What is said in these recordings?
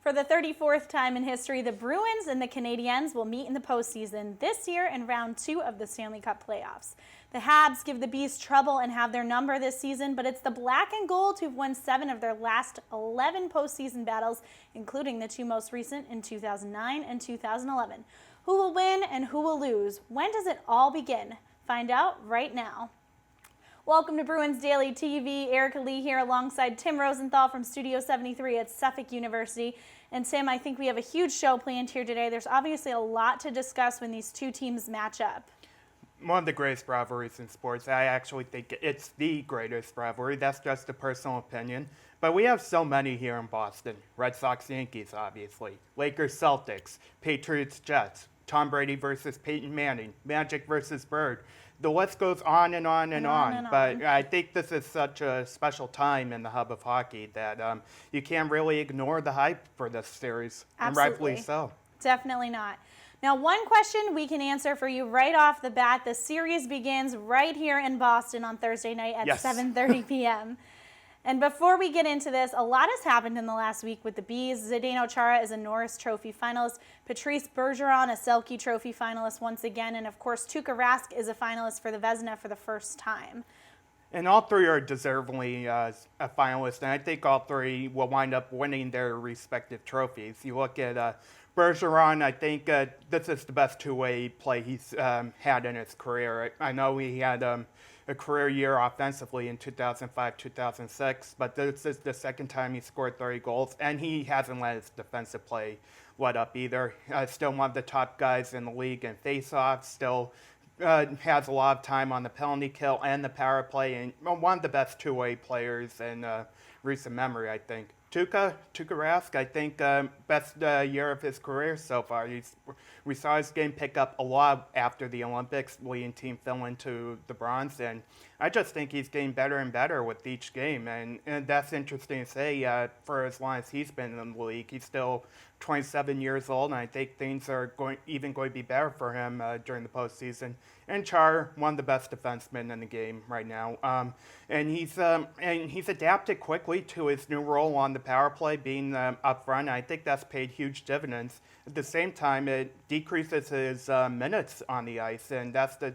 For the 34th time in history, the Bruins and the Canadiens will meet in the postseason this year in round 2 of the Stanley Cup Playoffs. The Habs give the Bees trouble and have their number this season, but it's the Black and Gold who've won 7 of their last 11 postseason battles, including the 2 most recent in 2009 and 2011. Who will win and who will lose? When does it all begin? Find out right now. Welcome to Bruins Daily TV. Erika Lee here alongside Tim Rosenthal from Studio 73 at Suffolk University. And Tim, I think we have a huge show planned here today. There's obviously a lot to discuss when these two teams match up. One of the greatest rivalries in sports. I actually think it's the greatest rivalry. That's just a personal opinion. But we have so many here in Boston. Red Sox, Yankees, obviously. Lakers, Celtics. Patriots, Jets. Tom Brady versus Peyton Manning. Magic versus Bird. The list goes on and on and on. But I think this is such a special time in the hub of hockey that you can't really ignore the hype for this series. Absolutely. And rightfully so. Definitely not. Now, one question we can answer for you right off the bat. The series begins right here in Boston on Thursday night at 7:30 p.m. And before we get into this, a lot has happened in the last week with the Bees. Zdeno Chara is a Norris Trophy finalist. Patrice Bergeron, a Selke Trophy finalist once again. And, of course, Tuukka Rask is a finalist for the Vezina for the first time. And all three are deservedly a finalist, and I think all three will wind up winning their respective trophies. You look at Bergeron, I think this is the best two-way play he's had in his career. I know he had a career year offensively in 2005-2006, but this is the second time he scored 30 goals, and he hasn't let his defensive play let up either. Still one of the top guys in the league in face-offs, still has a lot of time on the penalty kill and the power play, and one of the best two-way players in recent memory, I think. Tuukka Rask, I think best year of his career so far. We saw his game pick up a lot after the Olympics, leading Team Finland to the bronze, and I just think he's getting better and better with each game, and that's interesting to say for as long as he's been in the league. He's still 27 years old, and I think things are going to be better for him during the postseason. And Char, one of the best defensemen in the game right now, and he's adapted quickly to his new role on the power play, being up front. I think that's paid huge dividends. At the same time, it decreases his minutes on the ice, and that's the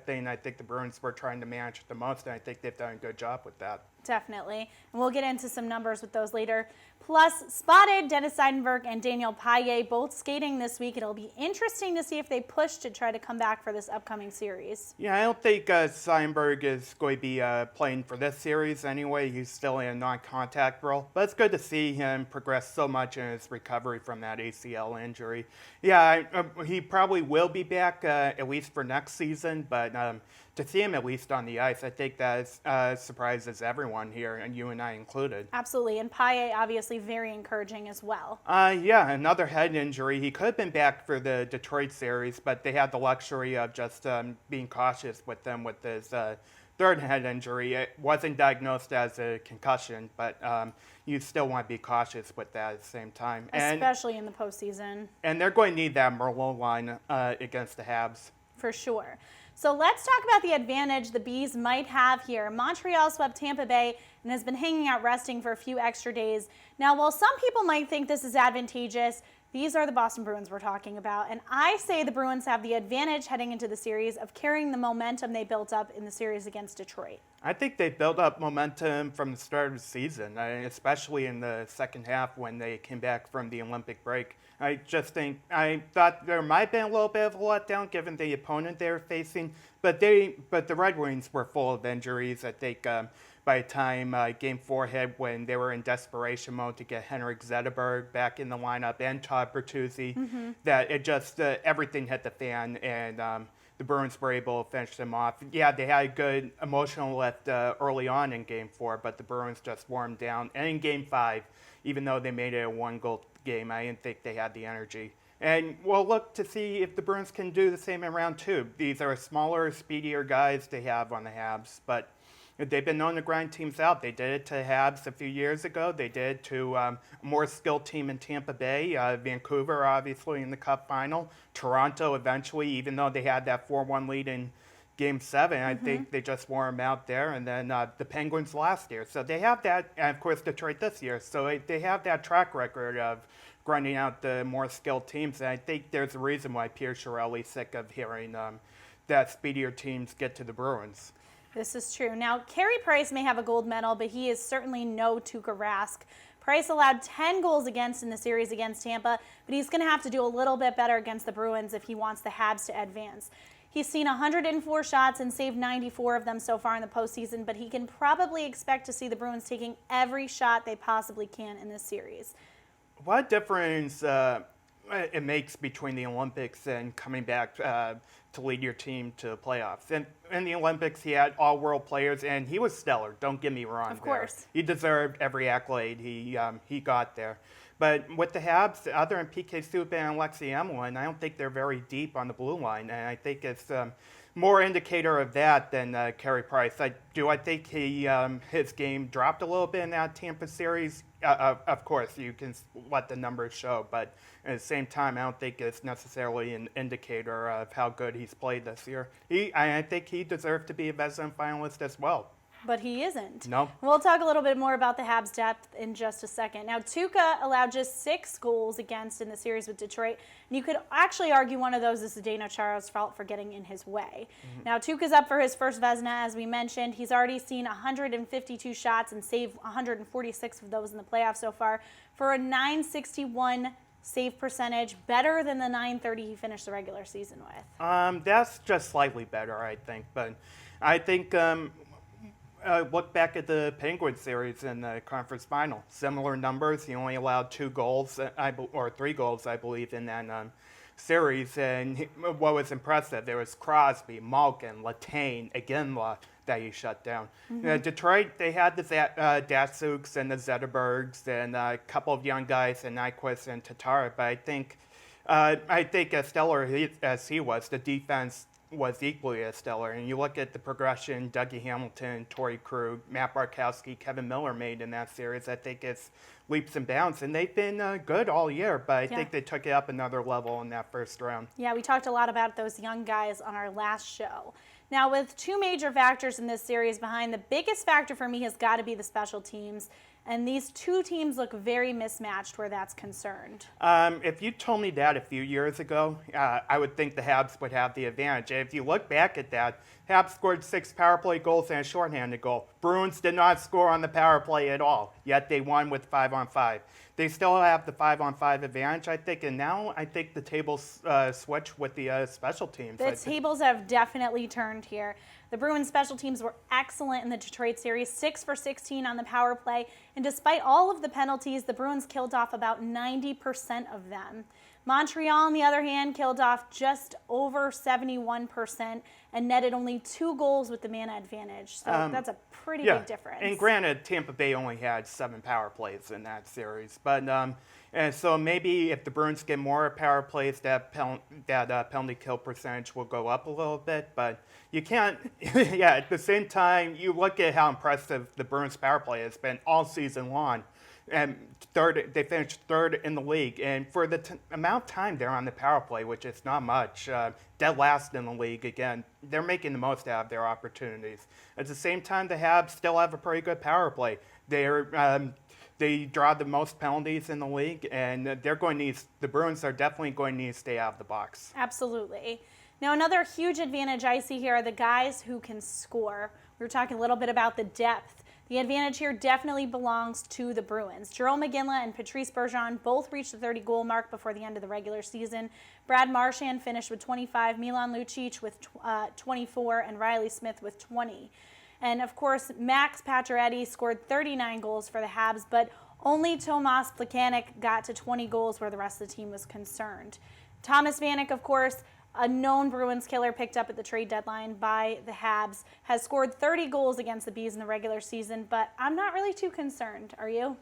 thing I think the Bruins were trying to manage the most, and I think they've done a good job with that. Definitely. And we'll get into some numbers with those later. Plus, spotted Dennis Seidenberg and Daniel Paille both skating this week. It'll be interesting to see if they push to try to come back for this upcoming series. Yeah, I don't think Seidenberg is going to be playing for this series anyway. He's still in a non-contact role. But it's good to see him progress so much in his recovery from that ACL injury. Yeah, he probably will be back at least for next season, but to see him at least on the ice, I think that surprises everyone here, and you and I included. Absolutely, and Paille obviously very encouraging as well. Yeah, another head injury. He could have been back for the Detroit series, but they had the luxury of just being cautious with him with his third head injury. It wasn't diagnosed as a concussion, but you still want to be cautious with that at the same time. Especially in the postseason. And they're going to need that Merlot line against the Habs. For sure. So let's talk about the advantage the Bees might have here. Montreal swept Tampa Bay and has been hanging out resting for a few extra days. Now, while some people might think this is advantageous, these are the Boston Bruins we're talking about. And I say the Bruins have the advantage heading into the series of carrying the momentum they built up in the series against Detroit. I think they built up momentum from the start of the season, especially in the second half when they came back from the Olympic break. I thought there might have been a little bit of a letdown given the opponent they were facing, but the Red Wings were full of injuries. I think by the time Game 4 hit, when they were in desperation mode to get Henrik Zetterberg back in the lineup and Todd Bertuzzi, that it just everything hit the fan, and the Bruins were able to finish them off. Yeah, they had a good emotional lift early on in Game 4, but the Bruins just wore them down. And in Game 5, even though they made it a one-goal game, I didn't think they had the energy. And we'll look to see if the Bruins can do the same in round 2. These are smaller, speedier guys they have on the Habs, but they've been known to grind teams out. They did it to Habs a few years ago. They did it to a more skilled team in Tampa Bay. Vancouver, obviously, in the Cup final. Toronto, eventually, even though they had that 4-1 lead in Game 7. I think they just wore them out there, and then the Penguins last year. So they have that, and of course Detroit this year. So they have that track record of grinding out the more skilled teams, and I think there's a reason why Pierre Chiarelli's sick of hearing that speedier teams get to the Bruins. This is true. Now, Carey Price may have a gold medal, but he is certainly no Tuukka Rask. Price allowed 10 goals against in the series against Tampa, but he's going to have to do a little bit better against the Bruins if he wants the Habs to advance. He's seen 104 shots and saved 94 of them so far in the postseason, but he can probably expect to see the Bruins taking every shot they possibly can in this series. What difference it makes between the Olympics and coming back to lead your team to playoffs. And in the Olympics, he had all-world players, and he was stellar. Don't get me wrong. Of course. He deserved every accolade he got there. But with the Habs, other than PK Subban and Alexei Emelin, I don't think they're very deep on the blue line, and I think it's more indicator of that than Carey Price. I think his game dropped a little bit in that Tampa series. Of course, you can let the numbers show, but at the same time, I don't think it's necessarily an indicator of how good he's played this year. I think he deserved to be a Vezina finalist as well. But he isn't. No. We'll talk a little bit more about the Habs' depth in just a second. Now, Tuukka allowed just 6 goals against in the series with Detroit, and you could actually argue one of those is Zdeno Chara's fault for getting in his way. Now, Tuukka's up for his first Vezina, as we mentioned. He's already seen 152 shots and saved 146 of those in the playoffs so far for a .961 save percentage, better than the .930 he finished the regular season with. That's just slightly better, I think. But I think look back at the Penguins series in the conference final. Similar numbers. He only allowed 2 goals, or 3 goals, I believe, in that series. And what was impressive, there was Crosby, Malkin, Letang, Iginla that he shut down. Detroit, they had the Datsyuks and the Zetterbergs and a couple of young guys, and Nyquist and Tatar. But I think as stellar as he was, the defense was equally as stellar. And you look at the progression Dougie Hamilton, Torrey Krug, Matt Barkowski, Kevin Miller made in that series. I think it's leaps and bounds. And they've been good all year, but I think they took it up another level in that first round. Yeah, we talked a lot about those young guys on our last show. Now, with 2 major factors in this series behind, the biggest factor for me has got to be the special teams. And these 2 teams look very mismatched where that's concerned. If you told me that a few years ago, I would think the Habs would have the advantage. If you look back at that, Habs scored 6 power play goals and a shorthanded goal. Bruins did not score on the power play at all, yet they won with 5-on-5. They still have the 5-on-5 advantage, I think, and now I think the tables switch with the special teams. The tables have definitely turned here. The Bruins special teams were excellent in the Detroit series, 6 for 16 on the power play, and despite all of the penalties, the Bruins killed off about 90% of them. Montreal, on the other hand, killed off just over 71% and netted only 2 goals with the man advantage. So that's a pretty big difference. And granted, Tampa Bay only had 7 power plays in that series. But and so maybe if the Bruins get more power plays, that penalty kill percentage will go up a little bit. But you can't, at the same time, you look at how impressive the Bruins power play has been all season long. And they finished 3rd in the league. And for the amount of time they're on the power play, which is not much, dead last in the league again, they're making the most out of their opportunities. At the same time, the Habs still have a pretty good power play. They draw the most penalties in the league, and the Bruins are definitely going to need to stay out of the box. Absolutely. Now, another huge advantage I see here are the guys who can score. We were talking a little bit about the depth. The advantage here definitely belongs to the Bruins. Jerome McGinley and Patrice Bergeron both reached the 30-goal mark before the end of the regular season. Brad Marchand finished with 25, Milan Lucic with 24, and Riley Smith with 20. And, of course, Max Pacioretty scored 39 goals for the Habs, but only Tomas Plekanec got to 20 goals where the rest of the team was concerned. Thomas Vanek, of course, a known Bruins killer picked up at the trade deadline by the Habs, has scored 30 goals against the Bees in the regular season, but I'm not really too concerned. Are you?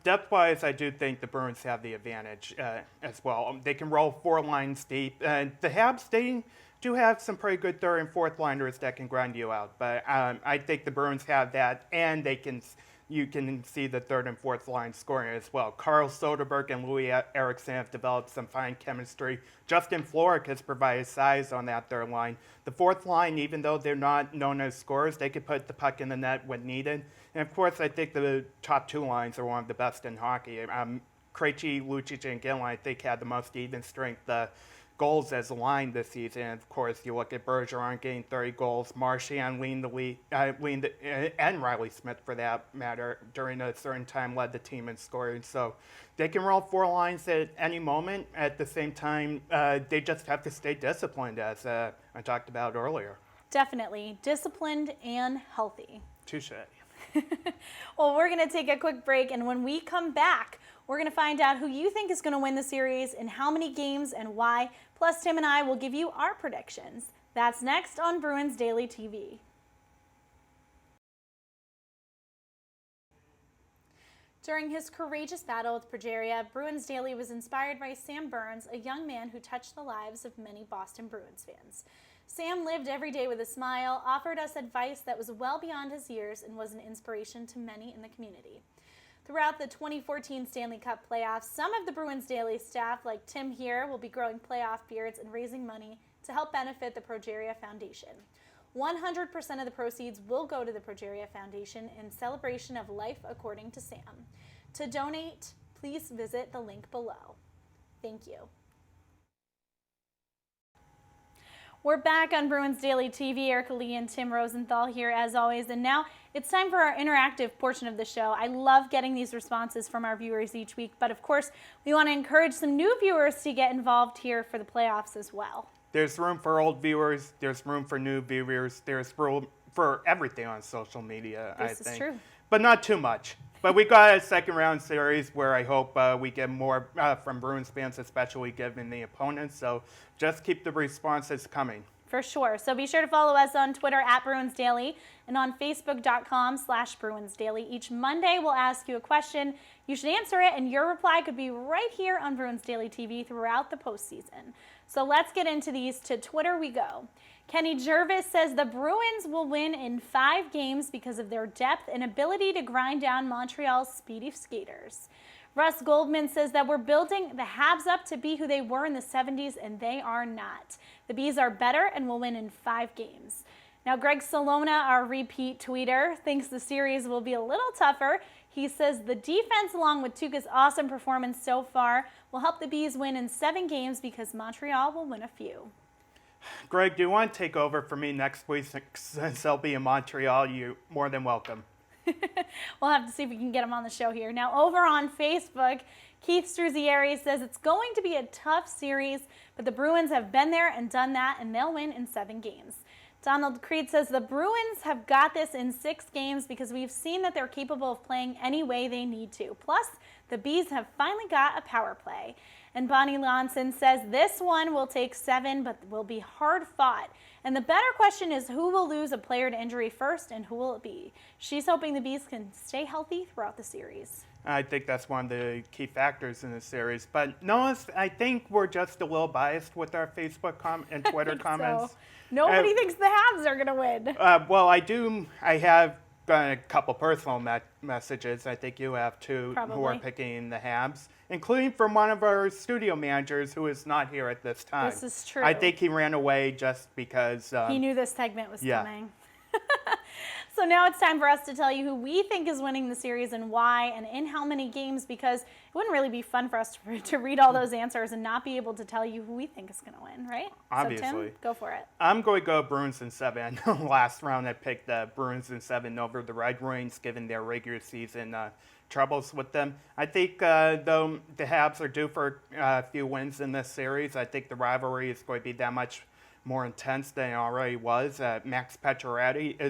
Depth-wise, I do think the Bruins have the advantage as well. They can roll 4 lines deep. The Habs, they do have some pretty good 3rd and 4th liners that can grind you out, but I think the Bruins have that, and they can you can see the third and fourth line scoring as well. Carl Soderberg and Louis Eriksson have developed some fine chemistry. Justin Florek has provided size on that third line. The fourth line, even though they're not known as scorers, they can put the puck in the net when needed. And of course, I think the top two lines are one of the best in hockey. Krejci, Lucic, and Gillen, I think, had the most even strength goals as a line this season. And of course, you look at Bergeron getting 30 goals, Marchand and Riley Smith, for that matter, during a certain time led the team in scoring. So they can roll four lines at any moment. At the same time, they just have to stay disciplined, as I talked about earlier. Definitely. Disciplined and healthy. Touche. Well, we're going to take a quick break, and when we come back, we're going to find out who you think is going to win the series, in how many games, and why. Plus, Tim and I will give you our predictions. That's next on Bruins Daily TV. During his courageous battle with progeria, Bruins Daily was inspired by Sam Burns, a young man who touched the lives of many Boston Bruins fans. Sam lived every day with a smile, offered us advice that was well beyond his years, and was an inspiration to many in the community. Throughout the 2014 Stanley Cup Playoffs, some of the Bruins Daily staff, like Tim here, will be growing playoff beards and raising money to help benefit the Progeria Foundation. 100% of the proceeds will go to the Progeria Foundation in celebration of life according to Sam. To donate, please visit the link below. Thank you. We're back on Bruins Daily TV. Erika Lee and Tim Rosenthal here as always. And now it's time for our interactive portion of the show. I love getting these responses from our viewers each week, but of course we want to encourage some new viewers to get involved here for the playoffs as well. There's room for old viewers. There's room for new viewers. There's room for everything on social media, I think. This is true. But not too much. But we got a second round series where I hope we get more from Bruins fans, especially given the opponents. So just keep the responses coming. For sure. So be sure to follow us on Twitter at Bruins Daily and on Facebook.com/Bruins Daily. Each Monday we'll ask you a question. You should answer it, and your reply could be right here on Bruins Daily TV throughout the postseason. So let's get into these. To Twitter we go. Kenny Jervis says the Bruins will win in 5 games because of their depth and ability to grind down Montreal's speedy skaters. Russ Goldman says that we're building the Habs up to be who they were in the 70s, and they are not. The Bees are better and will win in 5 games. Now, Greg Salona, our repeat tweeter, thinks the series will be a little tougher. He says the defense, along with Tuukka's awesome performance so far, will help the Bees win in 7 games because Montreal will win a few. Greg, do you want to take over for me next week since I'll be in Montreal? You're more than welcome. We'll have to see if we can get him on the show here. Now, over on Facebook, Keith Struzzieri says it's going to be a tough series, but the Bruins have been there and done that, and they'll win in 7 games. Donald Creed says the Bruins have got this in 6 games because we've seen that they're capable of playing any way they need to. Plus, the Bees have finally got a power play. And Bonnie Lonson says this one will take 7, but will be hard fought. And the better question is who will lose a player to injury first and who will it be? She's hoping the Bees can stay healthy throughout the series. I think that's one of the key factors in the serise. But no, I think we're just a little biased with our Facebook and Twitter comments. So. Nobody thinks the Habs are going to win. Well, I have gotten a couple personal messages. I think you have too, Probably. Who are picking the Habs, including from one of our studio managers who is not here at this time. This is true. I think he ran away just because he knew this segment was coming. So now it's time for us to tell you who we think is winning the series and why and in how many games, because it wouldn't really be fun for us to read all those answers and not be able to tell you who we think is going to win, right? Obviously. So Tim, go for it. I'm going to go Bruins in 7. Last round I picked the Bruins in 7 over the Red Wings given their regular season troubles with them. I think though the Habs are due for a few wins in this series, I think the rivalry is going to be that much more intense than it already was. Max Pacioretty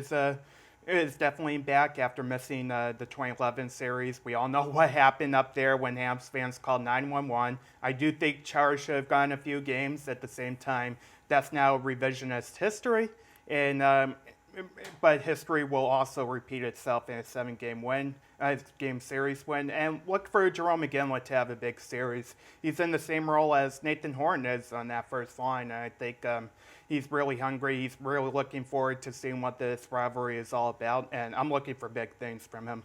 is definitely back after missing the 2011 series. We all know what happened up there when Habs fans called 911. I do think Chara should have gotten a few games. At the same time, that's now revisionist history, and but history will also repeat itself in a 7-game series win. And look for Jerome McGinley to have a big series. He's in the same role as Nathan Horton is on that first line. And I think he's really hungry. He's really looking forward to seeing what this rivalry is all about. And I'm looking for big things from him.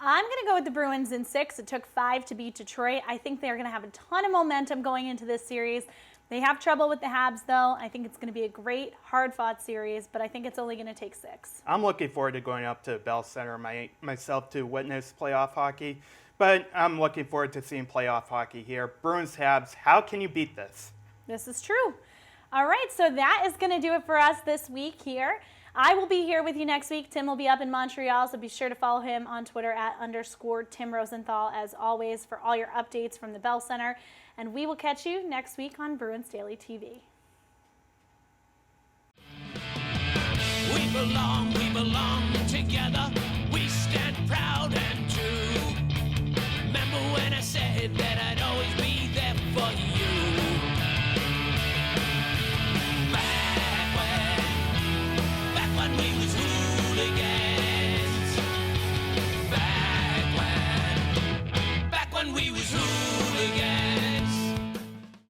I'm going to go with the Bruins in 6. It took 5 to beat Detroit. I think they're going to have a ton of momentum going into this series. They have trouble with the Habs, though. I think it's going to be a great, hard-fought series, but I think it's only going to take 6. I'm looking forward to going up to Bell Center myself to witness playoff hockey, but I'm looking forward to seeing playoff hockey here. Bruins Habs, how can you beat this? This is true. All right, so that is going to do it for us this week here. I will be here with you next week. Tim will be up in Montreal, so be sure to follow him on Twitter at _Tim Rosenthal, as always, for all your updates from the Bell Center. And we will catch you next week on Bruins Daily TV. We belong